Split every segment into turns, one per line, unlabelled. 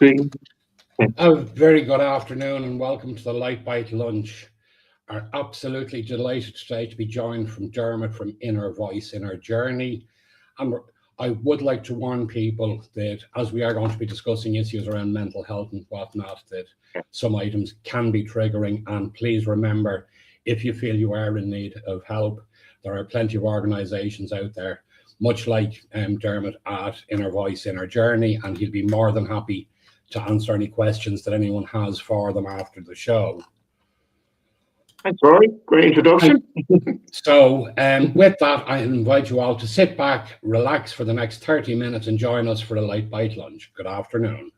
Three.
A very good afternoon and welcome to the Lite lunch. Are absolutely delighted today to be joined from Dermot from Inner Voice, Inner Journey. And I would like to warn people that as we are going to be discussing issues around mental health and whatnot, that some items can be triggering. And please remember, if you feel you are in need of help, there are plenty of organisations out there, much like Dermot at Inner Voice, Inner Journey, and he'll be more than happy to answer any questions that anyone has for them after the show.
Thanks, Rory. Great introduction.
So with that, I invite you all to sit back, relax for the next 30 minutes and join us for a Lite Bite lunch. Good afternoon.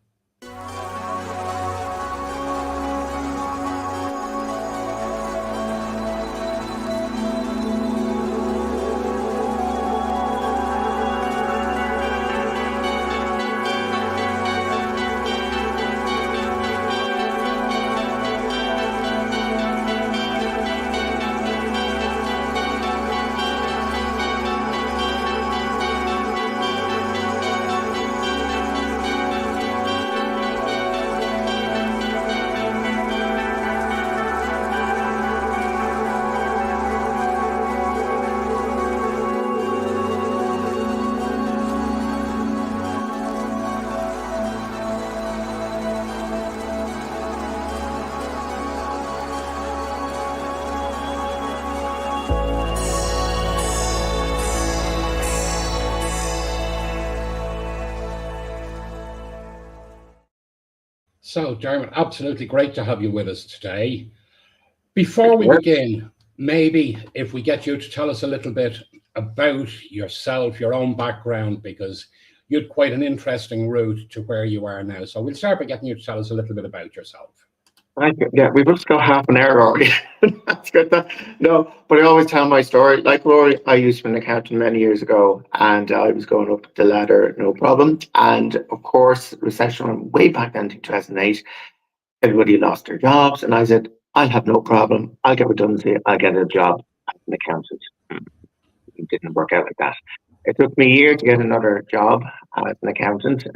So, Dermot, absolutely great to have you with us today. Before we begin, maybe if we get you to tell us a little bit about yourself, your own background, because you had quite an interesting route to where you are now. So we'll start by getting you to tell us a little bit about yourself.
Thank you. Yeah, we've just got half an hour already. That's good. No, but I always tell my story. Like Rory, I used to be an accountant many years ago, and I was going up the ladder, no problem. And of course, recession went way back then to 2008. Everybody lost their jobs, and I said, I'll have no problem. I'll get redundancy. I'll get a job as an accountant. It didn't work out like that. It took me a year to get another job as an accountant,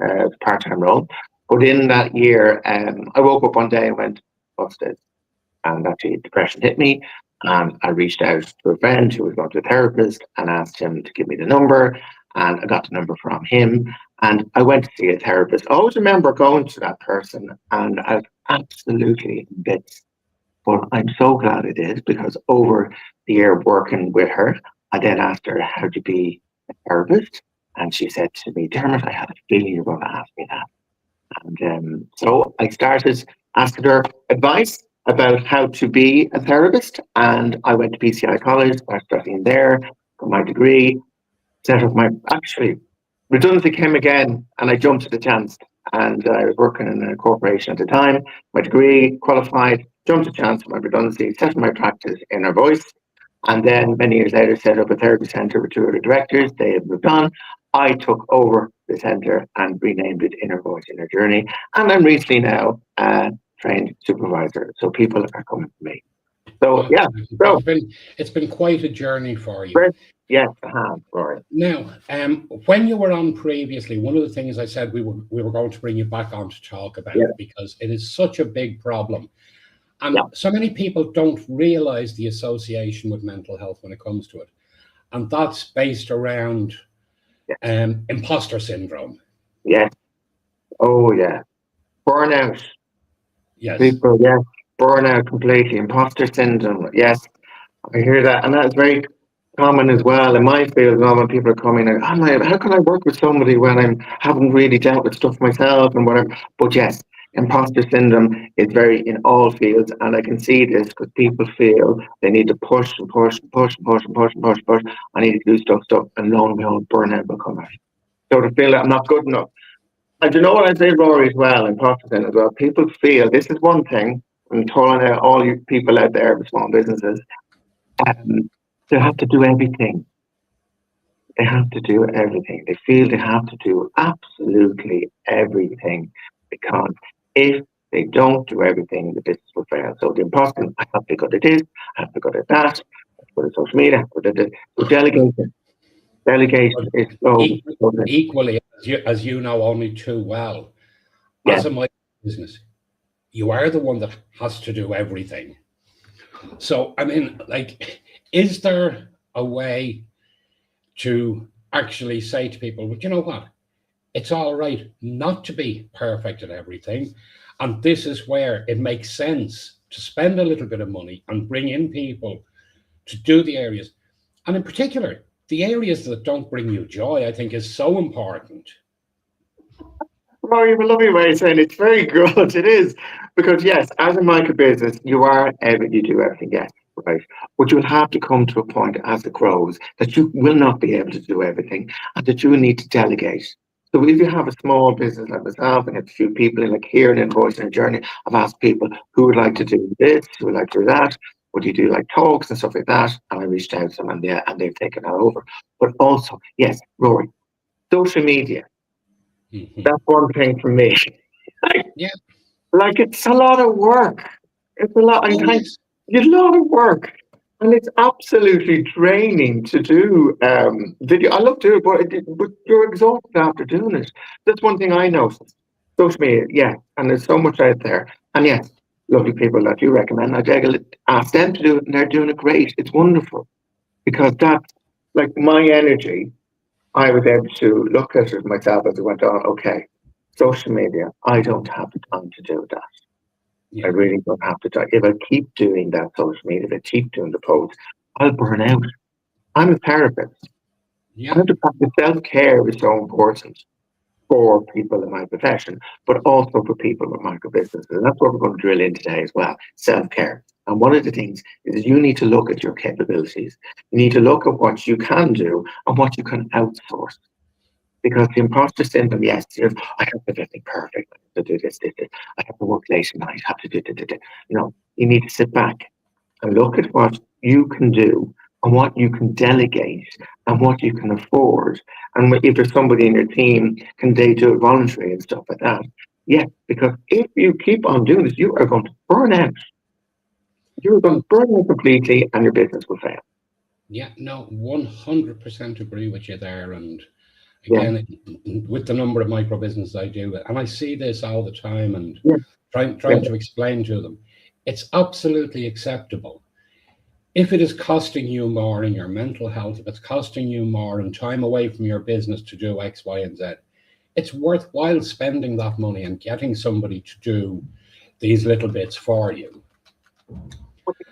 part-time role. But in that year, I woke up one day and went, what's this? And actually depression hit me. And I reached out to a friend who was going to a therapist and asked him to give me the number. And I got the number from him. And I went to see a therapist. I always remember going to that person, and I was absolutely in bits. But I'm so glad I did, because over the year working with her, I then asked her, how to be a therapist? And she said to me, Dermot, I had a feeling you were going to ask me that. And so I started asking her advice about how to be a therapist. And I went to PCI College, started studying there, got my degree, set up my, actually, redundancy came again, and I jumped at the chance. And I was working in a corporation at the time, my degree, qualified, jumped at the chance for my redundancy, set up my practice Inner Voice. And then many years later, set up a therapy centre with two other directors. They had moved on. I took over the centre and renamed it Inner Voice, Inner Journey. And I'm recently now a trained supervisor. So people are coming to me. So, yeah. So,
it's been quite a journey for you.
Yes, I have, Rory.
Now, when you were on previously, one of the things I said we were going to bring you back on to talk about, because it is such a big problem. And so many people don't realize the association with mental health when it comes to it. And that's based around imposter syndrome.
Yes. Oh, yeah. Burnout.
Yes.
People, burnout completely. Imposter syndrome. Yes. I hear that. And that's very common as well in my field. When people are coming, how can I work with somebody when I haven't really dealt with stuff myself and whatever? But yes, imposter syndrome is very in all fields, and I can see this because people feel they need to push and push and push and push and push and push and push. I need to do stuff, and lo and behold, burnout will come out. So to feel that I'm not good enough. And you know what I say, Rory, as well, imposter syndrome as well. People feel this is one thing. I'm telling out all you people out there with small businesses. They have to do everything. They have to do everything. They feel they have to do absolutely everything, because if they don't do everything, the business will fail. So the imposter, I have to be good at this, I have to be good at that, I have to be good at social media, I have to be good at this. So delegation is so
equally, as you know only too well,
Yeah.
as a micro business, you are the one that has to do everything. So, I mean, like, is there a way to actually say to people, but you know what? It's all right not to be perfect at everything. And this is where it makes sense to spend a little bit of money and bring in people to do the areas. And in particular, the areas that don't bring you joy, I think, is so important.
Rory, you have a lovely way of saying it's very good. It is. Because yes, as a micro business, you are able to do everything, yes, right. But you'll have to come to a point as it grows that you will not be able to do everything and that you will need to delegate. So if you have a small business like myself and have a few people in like here and in Voice and Journey, I've asked people who would like to do this, who would like to do that, would you do like talks and stuff like that? And I reached out to them and, yeah, and they've taken that over. But also, yes, Rory, social media.
Mhm.
That's one thing for me. Like,
Yeah.
like it's a lot of work. It's a lot.
Oh, yes.
It's a lot of work, and it's absolutely draining to do video. I love doing it, but you're exhausted after doing it. That's one thing I noticed. Social media, yeah, and there's so much out there, and yes, lovely people that you recommend. Ask them to do it, and they're doing it great. It's wonderful because that's like my energy. I was able to look at it myself as it went on. Okay, social media. I don't have the time to do that. I
Yeah.
really don't have to time. If I keep doing that social media, if I keep doing the posts, I'll burn out. I'm a therapist. I
Yeah.
have to practice self-care is so important for people in my profession, but also for people with micro businesses. And that's what we're going to drill in today as well, self-care. And one of the things is you need to look at your capabilities. You need to look at what you can do and what you can outsource. Because the imposter syndrome, yes, I have to do everything perfect. I have to do this. I have to work late at night. I have to do. No, you need to sit back and look at what you can do and what you can delegate and what you can afford. And if there's somebody in your team, can they do it voluntary and stuff like that? Yeah, because if you keep on doing this, you are going to burn out. You're going
Oh,
to burn out completely and your business will fail.
yeah. No, 100% agree with you there. And
Yeah,
again, with the number of micro businesses I do, and I see this all the time, and
yeah,
trying to explain to them, it's absolutely acceptable. If it is costing you more in your mental health, if it's costing you more in time away from your business to do X, Y, and Z, it's worthwhile spending that money and getting somebody to do these little bits for you.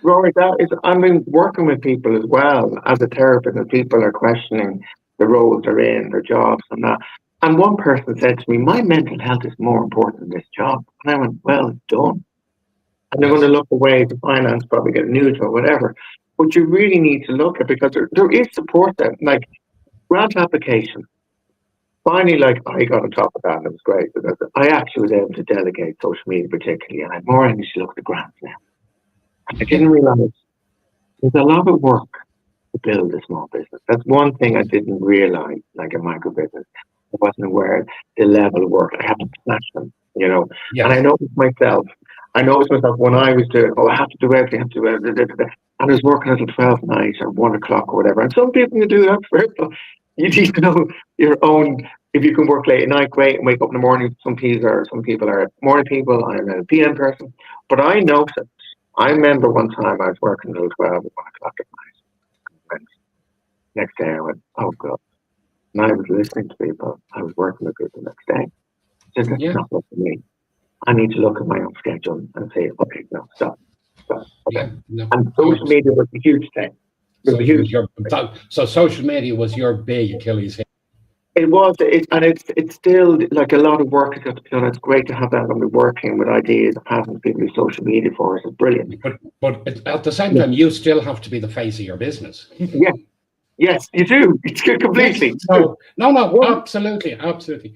Rory, that is, I've been working with people as well as a therapist, and people are questioning the roles they're in, their jobs, and that. And one person said to me, "My mental health is more important than this job." And I went, "Well, it's done." And they're going to
Yes.
look away to finance, probably get a new job, whatever. But you really need to look at because there is support there, like grant application. Finally, like I got on top of that, and it was great because I actually was able to delegate social media, particularly, and I had more energy to look at the grants now. I
Yeah.
didn't realize there's a lot of work to build a small business. That's one thing I didn't realize, like a micro business. I wasn't aware of the level of work. I have to passion. And I
Yes.
noticed myself. I noticed myself when I was doing, I have to do everything, I have to do everything. And I was working until 12 nights or 1 o'clock or whatever. And some people can do that for but you need to know your own. If you can work late at night, great, and wake up in the morning. Some people are morning people. I'm a PM person. But I noticed. I remember one time I was working until 12 or 1 o'clock at night. And next day I went, oh God. And I was listening to people. I was working with people the next day. I said, that's
Yeah.
not what for me. I need to look at my own schedule and say, okay, no, stop. Okay.
Yeah. No.
And
Oh,
social media was a huge thing. It was a
social was
huge
your so social media was your big Achilles heel.
it's still like a lot of work has got to be done. It's great to have that when we're working with ideas and having people do social media for us. It's brilliant.
But at the same
Yeah.
time, you still have to be the face of your business.
Yeah. Yes, you do. It's good
Yes.
completely.
So no,
One,
absolutely.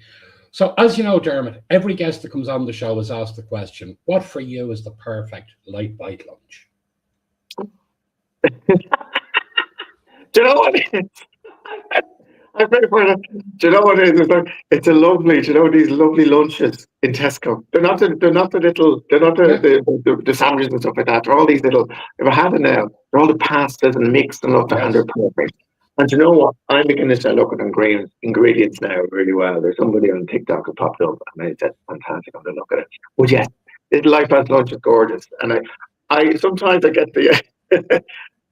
So as you know, Dermot, every guest that comes on the show is asked the question, what for you is the perfect light bite lunch?
do you know what it is? I pay for it. Do you know what it is? It's a lovely, do you know, these lovely lunches in Tesco. They're not the little, they're not
Yeah.
the sandwiches and stuff like that. They're all these little, if I had it now, they're all the pastas and mixed and stuff, and
Yes.
they're perfect. And you know what? I'm beginning to start looking at ingredients now really well. There's somebody on TikTok who popped up and I said, fantastic, I'm going to look at it. But yeah, this Life at Lunch is gorgeous. And I sometimes I get the,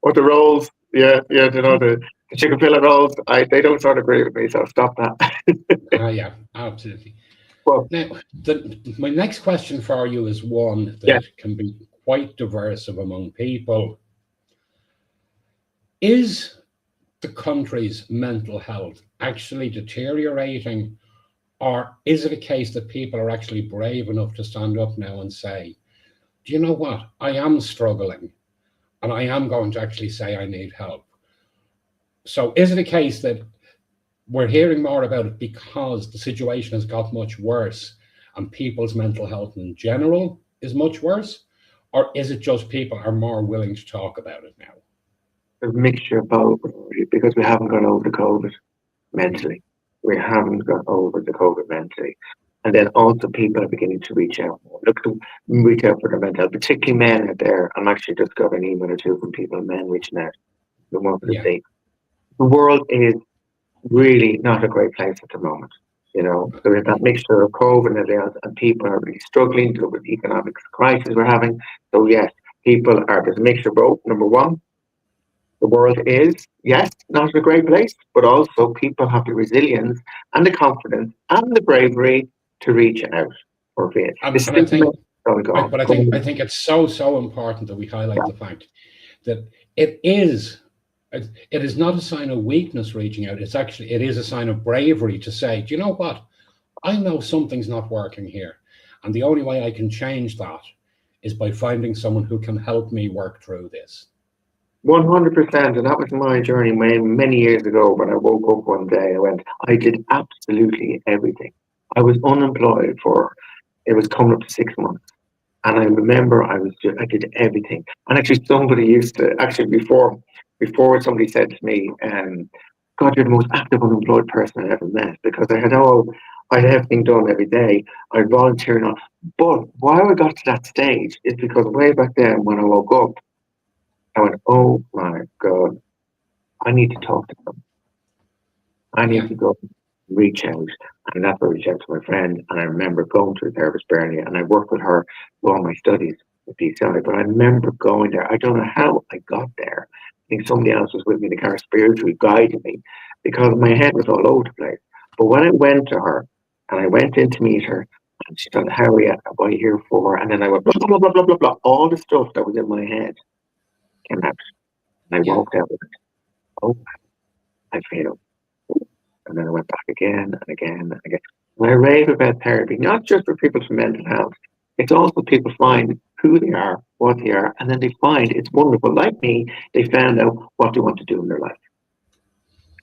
or the rolls. Yeah, yeah, the chicken fillet rolls. They don't sort of agree with me, so stop that.
Yeah, absolutely.
Well,
Now, my next question for you is one
yeah,
that can be quite diverse among people. Is the country's mental health actually deteriorating, or is it a case that people are actually brave enough to stand up now and say, do you know what? I am struggling and I am going to actually say I need help. So is it a case that we're hearing more about it because the situation has got much worse and people's mental health in general is much worse? Or is it just people are more willing to talk about it now?
a mixture of both, because we haven't got over the COVID mentally. We haven't got over the COVID mentally. And then also people are beginning to reach out more. Look to reach out for their mental health, particularly men out there. I'm actually just got an email or two from people, men reaching out. They want to
Yeah,
say the world is really not a great place at the moment. You know, there is that mixture of COVID and everything else, and people are really struggling with the economic crisis we're having. So yes, people are, there's a mixture of both. Number one, the world is, yes, not a great place, but also people have the resilience and the confidence and the bravery to reach out for it. The
and I
stigma
think,
is going to go.
but I think it's so important that we highlight the fact that it is it is not a sign of weakness reaching out. It is a sign of bravery to say, do you know what? I know something's not working here, and the only way I can change that is by finding someone who can help me work through this.
100%, and that was my journey many years ago when I woke up one day. I did absolutely everything. I was unemployed for, it was coming up to 6 months. And I remember I did everything. And actually, somebody used to, actually, before somebody said to me, God, you're the most active unemployed person I ever met, because I had everything done every day. I volunteered on. But why I got to that stage is because way back then when I woke up, I went, oh my God, I need to talk to them. I need
Yeah,
to go reach out. And that's where I reached out to my friend. And I remember going to a therapist, Bernie, and I worked with her for all my studies at PCI. But I remember going there. I don't know how I got there. I think somebody else was with me, the car spiritually guided me, because my head was all over the place. But when I went to her and I went in to meet her, and she said, how are you? What are you here for? And then I went, blah, blah, blah, blah, blah, blah. All the stuff that was in my head came out. And I
yeah,
walked out with it. Oh, I failed. And then I went back again and again and again. And I rave about therapy, not just for people with mental health. It's also people find who they are, what they are, and then they find it's wonderful. Like me, they found out what they want to do in their life.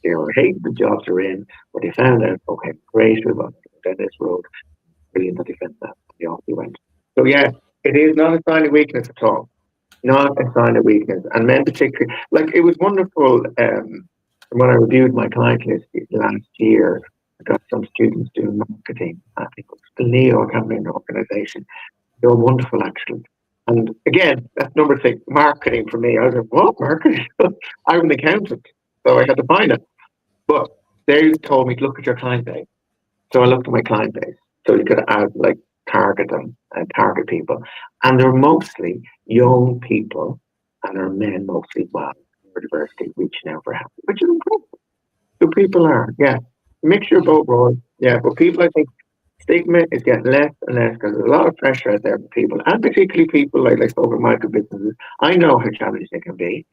They were hating the jobs they're in, but they found out, okay, great, we want to go down this road. Brilliant that they found that. They off they went. So yeah, it is not a sign of weakness at all. Not a sign of weakness. And men particularly, like it was wonderful. When I reviewed my client list last year, I got some students doing marketing at the Leo Campaign organization. They were wonderful, actually. And again, that's number 6, marketing for me. I was like, what marketing? I'm an accountant, so I had to find it. But they told me to look at your client base. So I looked at my client base. So you could add like target them and target people. And they're mostly young people and they're men mostly, well, neurodiversity reaching out for help, which is incredible. So people are, yeah, mixture of
yeah,
both roles. Yeah, but people, I think, stigma is getting less and less because there's a lot of pressure out there for people, and particularly people like over micro businesses. I know how challenging they can be.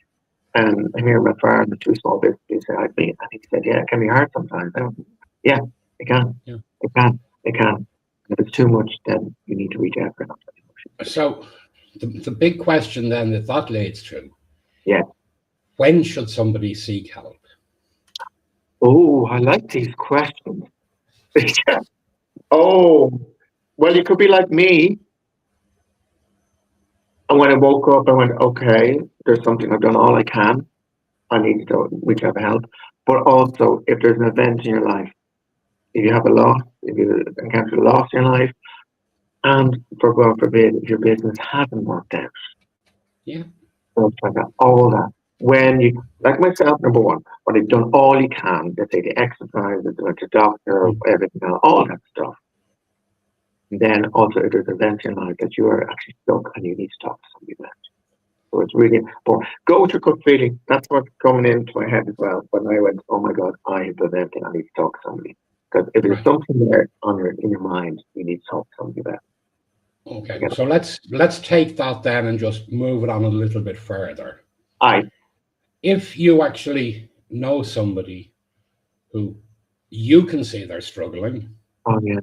And I'm here in my farm, the 2 small businesses I've been, I think he said, yeah, it can be hard sometimes. Yeah, it can.
yeah.
It can. It can. And if it's too much, then you need to reach out for help.
So the big question then that leads to,
Yeah.
when should somebody seek help?
Oh, I like these questions. Oh, well, you could be like me. And when I woke up, I went, okay, there's something I've done all I can. I need to reach out for help. But also, if there's an event in your life, if you have a loss, if you encounter a loss in your life, and for God forbid, if your business hasn't worked out,
Yeah,
stuff like that, all that. when you, like myself, number one, when you've done all you can, let's say the exercise, the doctor,
Mm.
everything, all that stuff, then also there's events in life that you are actually stuck and you need to talk to somebody about. So it's really important. Go with your gut feeling. That's what's coming into my head as well. When I went, oh my God, I have done everything. I need to talk to somebody. Because if there's
Right.
something there in your mind, you need to talk to somebody about.
Okay.
You
So let's take that then and just move it on a little bit further.
I,
If you actually know somebody who you can see they're struggling,
oh yeah,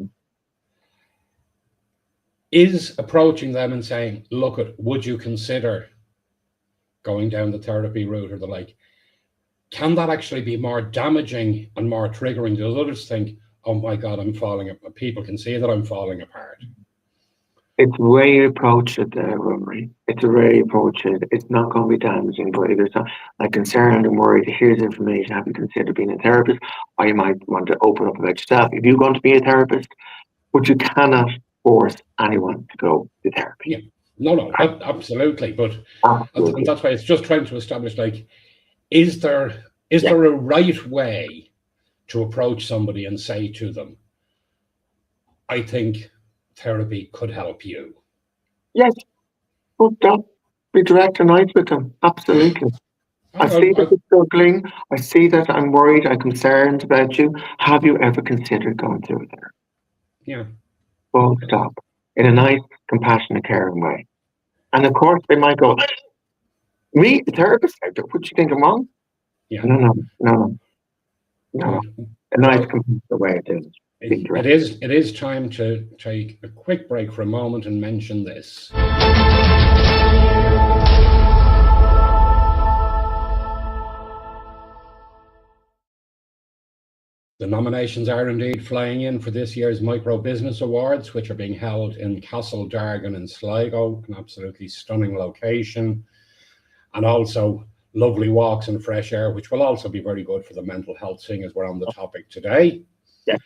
is approaching them and saying, look, would you consider going down the therapy route or the like, can that actually be more damaging and more triggering? Does others think, oh my God, I'm falling apart? People can see that I'm falling apart.
it's the way you approach it, Rory. It's the way you approach it. It's not going to be damaging, but if there's like concerned and worried, here's information. Have you considered being a therapist? Or you might want to open up about yourself. If you're going to be a therapist, but you cannot force anyone to go to therapy.
Yeah, no, absolutely. But and
Absolutely.
that's why it's just trying to establish, like, is there a right way to approach somebody and say to them, I think therapy could help you?
Yes, but don't be direct and nice with them. Absolutely. I see that you're struggling. I see that I'm worried. I'm concerned about you. Have you ever considered going through there?
Yeah,
Full stop. In a nice, compassionate, caring way. And of course, they might go, me, the therapist, what you think I'm wrong?
yeah.
No, no, no, no, no.
Good.
A nice,
Well,
compassionate way of doing it. Being
it
direct.
is time to take a quick break for a moment and mention this. The nominations are indeed flying in for this year's Micro Business Awards, which are being held in Castle Dargan in Sligo, an absolutely stunning location, and also lovely walks and fresh air, which will also be very good for the mental health thing as we're on the topic today.
Yeah.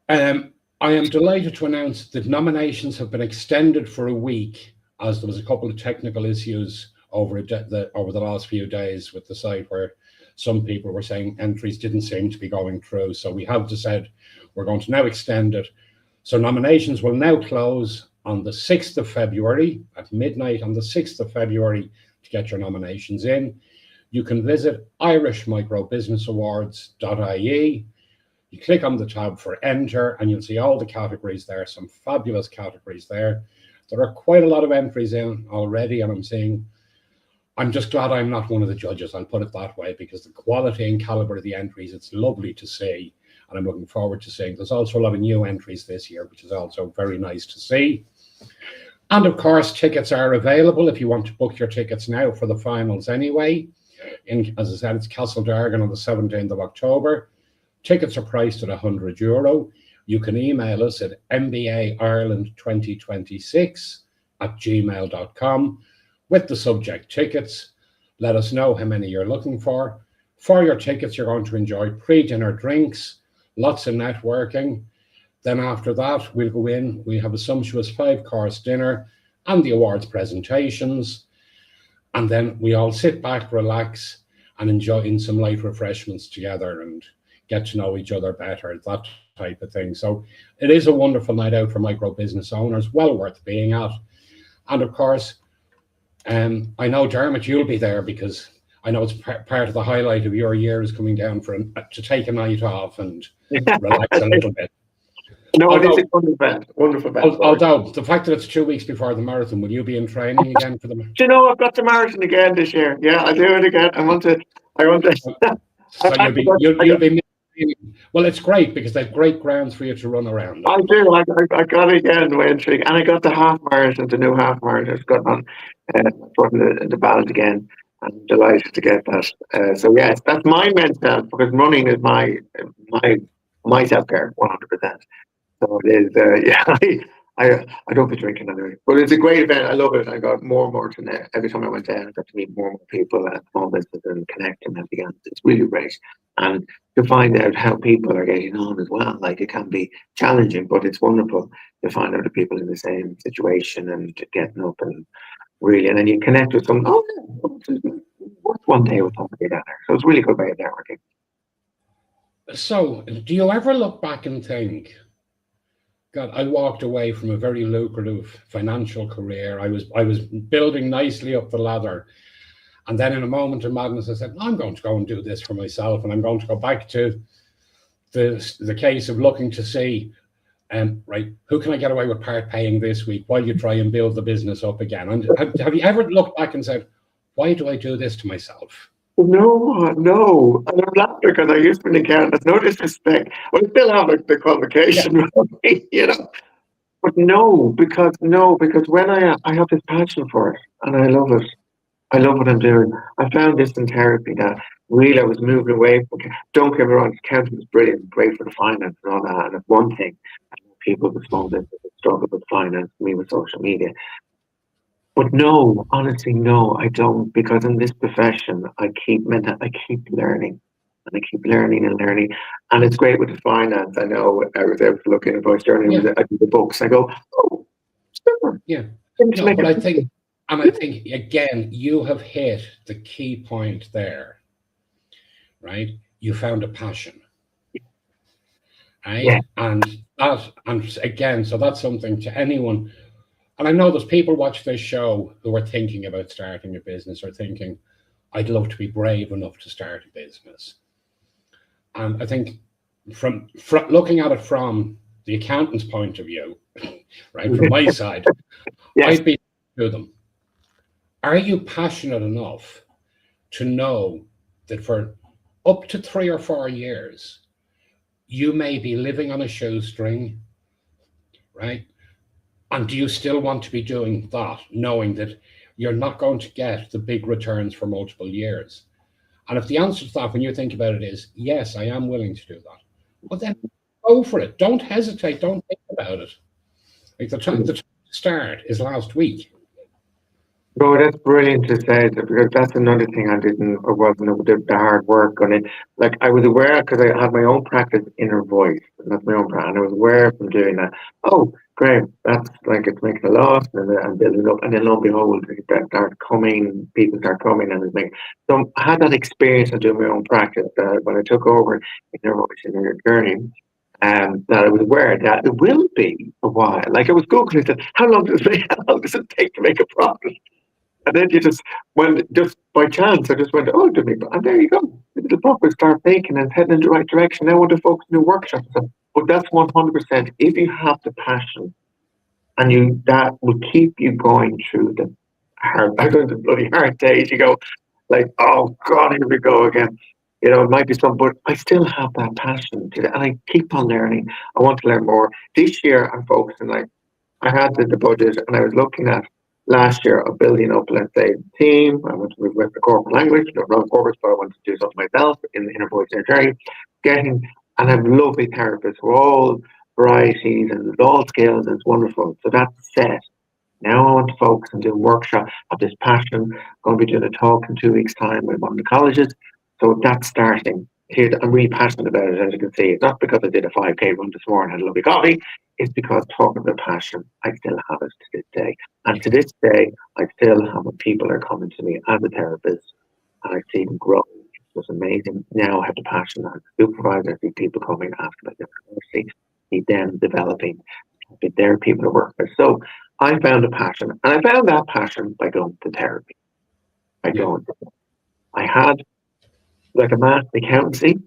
I am delighted to announce that nominations have been extended for a week, as there was a couple of technical issues over the last few days with the site where some people were saying entries didn't seem to be going through. So we have decided we're going to now extend it. So nominations will now close on the 6th of February at midnight on the 6th of February to get your nominations in. You can visit irishmicrobusinessawards.ie. You click on the tab for enter and you'll see all the categories there, some fabulous categories there. There are quite a lot of entries in already, and I'm just glad I'm not one of the judges, I'll put it that way, because the quality and caliber of the entries, it's lovely to see, and I'm looking forward to seeing. There's also a lot of new entries this year, which is also very nice to see. And of course, tickets are available if you want to book your tickets now for the finals anyway. As I said, it's Castle Dargan on the 17th of October. Tickets are priced at €100. You can email us at mbaireland2026@gmail.com with the subject tickets. Let us know how many you're looking for. For your tickets, you're going to enjoy pre-dinner drinks, lots of networking. Then after that, we'll go in, we have a sumptuous 5-course dinner and the awards presentations. And then we all sit back, relax, and enjoy in some light refreshments together and get to know each other better, that type of thing. So it is a wonderful night out for micro business owners, well worth being at. And of course, I know, Dermot, you'll be there because I know it's part of the highlight of your year is coming down to take a night off and relax a little bit.
No, it is a wonderful event.
Although the fact that it's 2 weeks before the marathon, will you be in training again for the marathon?
Do you know, I've got the marathon again this year. Yeah, I'll do it again. I want to.
So you'll be. Well, it's great because they've great grounds for you to run around.
I do. I got it again, Wintry, and I got the half marathon, the new half marathon. It's got on putting the ballot again. I'm delighted to get that. So yes, that's my mental health because running is my self care, 100%. So it is. Yeah, I don't be drinking anyway, but it's a great event. I love it. I got more and more to know. Every time I went down, I got to meet more and more people at small business and connect and everything else. It's really great. And to find out how people are getting on as well. Like it can be challenging, but it's wonderful to find out the people in the same situation and getting up and really, and then you connect with them. Oh, yeah. worked one day with somebody down there. So it was a really good way of networking.
So, do you ever look back and think, God, I walked away from a very lucrative financial career. I was building nicely up the ladder. And then in a moment of madness, I said, I'm going to go and do this for myself. And I'm going to go back to the case of looking to see, right, who can I get away with part paying this week while you try and build the business up again? And have you ever looked back and said, why do I do this to myself?
No, no. And I'm laughing because I used to be an accountant. There's no disrespect. Well, I still have like, the
Yeah,
qualification, you know. But no, because when I have this passion for it and I love it. I love what I'm doing. I found this in therapy that really I was moving away from. Don't get me wrong, accounting is brilliant, great for the finance and all that. And it's one thing. People with small businesses struggle with finance, me with social media. But no, honestly, no, I don't, because in this profession, I keep learning, and I keep learning and learning, and it's great with the finance. I know I was able to look in Voice Journey,
yeah,
I do the books. I go, oh, super.
yeah.
Things
No,
make
but
it.
I think again, you have hit the key point there, right? You found a passion,
Yeah,
right? And again, so that's something to anyone. And I know there's people watch this show who are thinking about starting a business or thinking, I'd love to be brave enough to start a business. And I think from looking at it from the accountant's point of view, right, from my side,
yes,
I'd be to them, are you passionate enough to know that for up to 3 or 4 years, you may be living on a shoestring, right? And do you still want to be doing that, knowing that you're not going to get the big returns for multiple years? And if the answer to that, when you think about it, is yes, I am willing to do that, well, then go for it. Don't hesitate. Don't think about it. Like the time to start is last week.
no, that's brilliant to say that because that's another thing I didn't or wasn't able to do the hard work on it. Like I was aware because I had my own practice inner voice, and that's my own practice, and I was aware from doing that. Oh, great, that's like it's making a loss and building up, and then lo and behold, that start coming, people start coming, and it's making. So I had that experience of doing my own practice when I took over inner voice in your journey. That I was aware that it will be a while. Like I was googling, it, how long does it take to make a profit? And then you just went, just by chance, I just went, oh, to me, and there you go. The little book will start baking and heading in the right direction. Now I want to focus on new workshops. But that's 100%. If you have the passion and that will keep you going through the the bloody hard days, you go, like, oh God, here we go again. It might be some, but I still have that passion to and I keep on learning. I want to learn more. This year, I'm focusing like I had the budget and I was looking at last year of building up, let's say, team. I want to move with the corporate language, not corporate, but I want to do something myself in the inner voice inner journey. Getting, and I have lovely therapists who are all varieties and all skills, and it's wonderful. So that's set. Now I want to focus on doing workshops, have this passion. I'm going to be doing a talk in 2 weeks' time with one of the colleges. So that's starting. I'm really passionate about it, as you can see. It's not because I did a 5K run this morning and had a lovely coffee. It's because talking about passion, I still have it to this day. And to this day, I still have when people are coming to me as a therapist and I see them grow. It's just amazing. Now I have the passion as a supervisor. I see people coming after my university, see them developing. There are people to work with. So I found a passion, and I found that passion by going to therapy. By
Yeah.
going, I had like a math accountancy.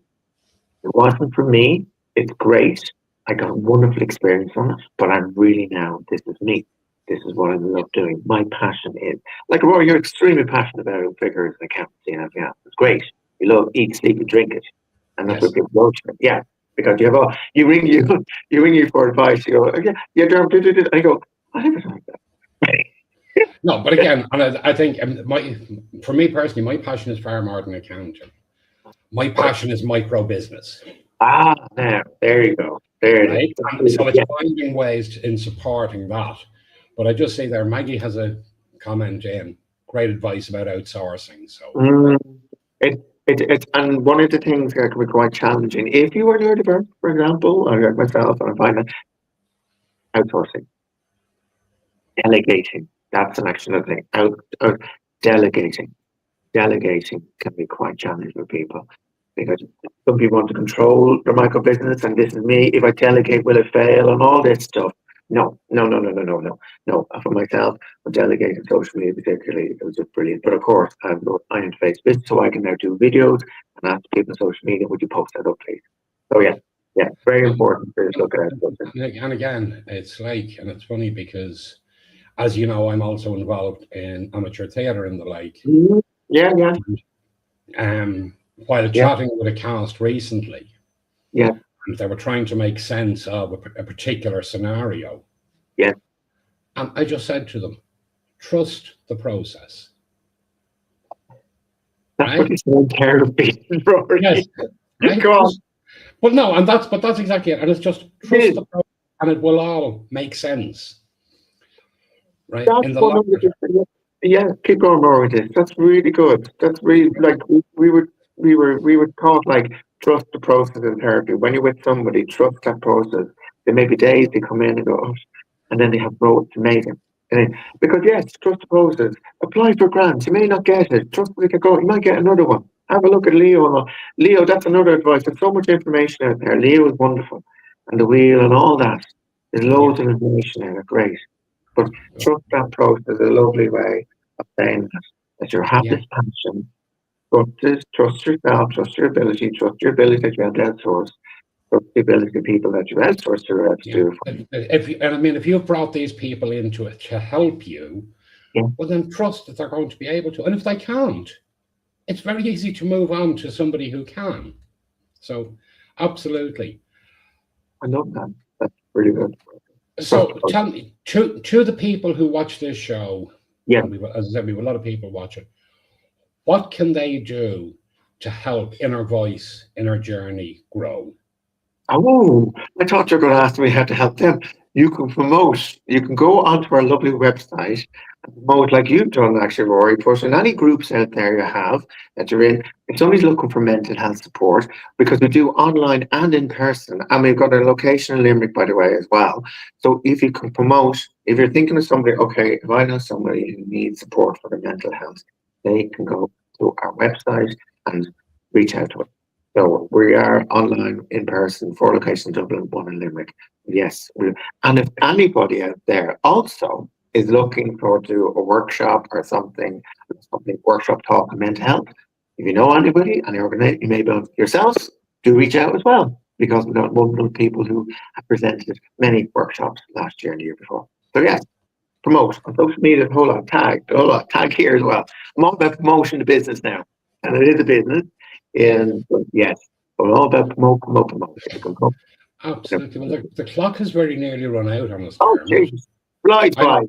It wasn't for me. It's great. I got a wonderful experience on it, but I'm really now. This is me. This is what I love doing. My passion is like Rory. You're extremely passionate about figures and accountancy and everything else. It's great. You love eat, sleep, and drink it, and that's what
Yes.
people go to. Yeah, because you have you ring you ring you for advice. You go, yeah, yeah, Dermot, I go, I never like that.
No, but again, and I think for me personally, my passion is far more than accounting. My passion is micro business,
Now there you go. There it
right? And
is.
so it's
Yeah.
finding ways in supporting that. But I just say there, Maggie has a comment in, great advice about outsourcing. So
Mm, it's and one of the things that can be quite challenging if you are neurodiverse, for example, or like myself, and I find that outsourcing, delegating. That's an actual thing. Out delegating. delegating can be quite challenging for people because some people want to control their micro business, and this is me. If I delegate, will it fail? And all this stuff. No, no, no, no, no, no, no, no. For myself, for delegating social media particularly, it was just brilliant. But of course, I interface this, so I can now do videos and ask people on social media, would you post that up, please? So yeah, yeah, very important to look at that.
And again, it's like, and it's funny because, as you know, I'm also involved in amateur theatre and the like.
Mhm. Yeah, yeah,
While
yeah,
chatting with a cast recently,
yeah,
they were trying to make sense of a particular scenario.
yeah.
And I just said to them, trust the process.
That's
Right?
what it's in therapy, Rory.
Yes. Right?
Go on.
But no, and that's exactly it. And it's just
It
trust
is.
the process and it will all make sense. Right?
That's
In the long
100%. Yeah, keep going more with this. That's really good. That's really like we were taught like trust the process in therapy. When you're with somebody, trust that process. There may be days they come in and go, oh, and then they have growth. It's amazing. And because yes, trust the process. Apply for grants. You may not get it. Trust the go. You might get another one. Have a look at Leo. Leo, that's another advice. There's so much information out there. Leo is wonderful, and the wheel and all that. There's
yeah,
loads of information in it. Great. But trust that process is a lovely way of saying that you have
yeah,
this passion. Trust yourself, trust your ability, trust your ability that you have to outsource, trust the ability of people that you outsource to
yeah.
do it for you.
And I mean, if you've brought these people into it to help you,
Yeah,
well, then trust that they're going to be able to. And if they can't, it's very easy to move on to somebody who can. So, absolutely.
I love that. That's really good. Trust
So,
the process.
tell me, to the people who watch this show,
Yeah.
and as I said, we have a lot of people watching, what can they do to help Inner Voice, Inner Journey grow?
Oh, I thought you were going to ask me how to help them. You can promote. You can go onto our lovely website and promote like you've done, actually, Rory. Put in any groups out there you have that you're in. If somebody's looking for mental health support, because we do online and in person, and we've got a location in Limerick, by the way, as well. So if you can promote, if you're thinking of somebody, okay, if I know somebody who needs support for their mental health, they can go to our website and reach out to us. So we are online, in person, 4 locations, Dublin, 1 in Limerick. Yes, and if anybody out there also is looking for do a workshop or something workshop talk on mental health, if you know anybody and you may be yourselves, do reach out as well because we've got wonderful people who have presented many workshops last year and the year before. So yes, promote on social media, tag here as well. I'm all about promotion to business now, and it is a business. And but yes, we're all about promote. If you can promote.
Absolutely. Well, the clock has very nearly run out on us,
Oh,
Dermot.
Jesus. Flies
I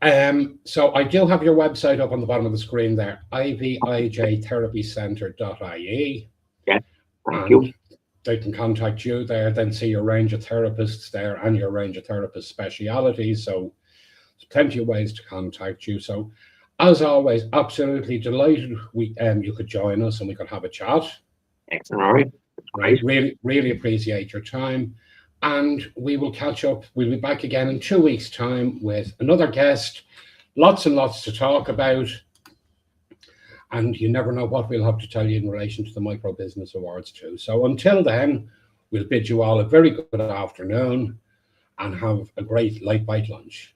by.
So I do have your website up on the bottom of the screen there, ivijtherapycentre.ie,
Yes, thank you.
and they can contact you there, then see your range of therapists there and your range of therapist specialities. So there's plenty of ways to contact you. So as always, absolutely delighted you could join us and we could have a chat.
Excellent, all right.
Right. Really, really appreciate your time. And we will catch up. We'll be back again in 2 weeks' time with another guest. Lots and lots to talk about. And you never know what we'll have to tell you in relation to the Micro Business Awards too. So until then, we'll bid you all a very good afternoon and have a great Lite Bite lunch.